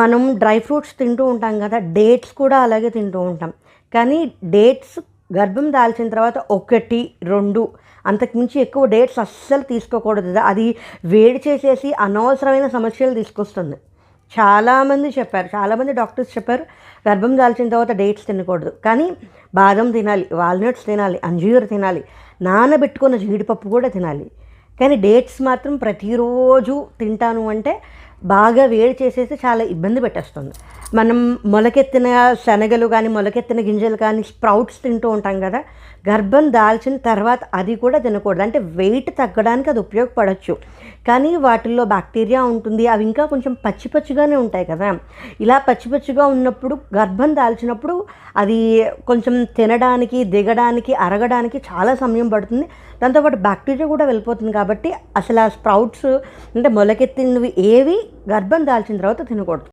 మనం dry fruits తింటూ ఉంటాం కదా, డేట్స్ కూడా అలాగే తింటూ ఉంటాం. కానీ డేట్స్ గర్భం దాల్చిన తర్వాత 1, 2 అంతకుమించి ఎక్కువ డేట్స్ అస్సలు తీసుకోకూడదు. అది వేడి చేసేసి అనవసరమైన సమస్యలు తీసుకొస్తుంది. చాలామంది చెప్పారు, చాలామంది డాక్టర్స్ చెప్పారు గర్భం దాల్చిన తర్వాత డేట్స్ తినకూడదు. కానీ బాదం తినాలి, వాల్నట్స్ తినాలి, అంజీర్ తినాలి, నానబెట్టుకున్న జీడిపప్పు కూడా తినాలి. కానీ డేట్స్ మాత్రం ప్రతిరోజు తింటాను అంటే బాగా వేడి చేసేసి చాలా ఇబ్బంది పెట్టేస్తుంది. మనం మొలకెత్తిన శనగలు కానీ, మొలకెత్తిన గింజలు కానీ, స్ప్రౌట్స్ తింటూ ఉంటాం కదా, గర్భం దాల్చిన తర్వాత అది కూడా తినకూడదు. అంటే వెయిట్ తగ్గడానికి అది ఉపయోగపడవచ్చు, కానీ వాటిల్లో బ్యాక్టీరియా ఉంటుంది. అవి ఇంకా కొంచెం పచ్చి పచ్చిగానే ఉంటాయి కదా. ఇలా పచ్చి పచ్చిగా ఉన్నప్పుడు గర్భం దాల్చినప్పుడు అది కొంచెం తినడానికి, దిగడానికి, అరగడానికి చాలా సమయం పడుతుంది. దాంతోపాటు బ్యాక్టీరియా కూడా వెళ్ళిపోతుంది. కాబట్టి అసలు ఆ స్ప్రౌట్స్ అంటే మొలకెత్తినవి ఏవి గర్భం దాల్చిన తర్వాత తినకూడదు.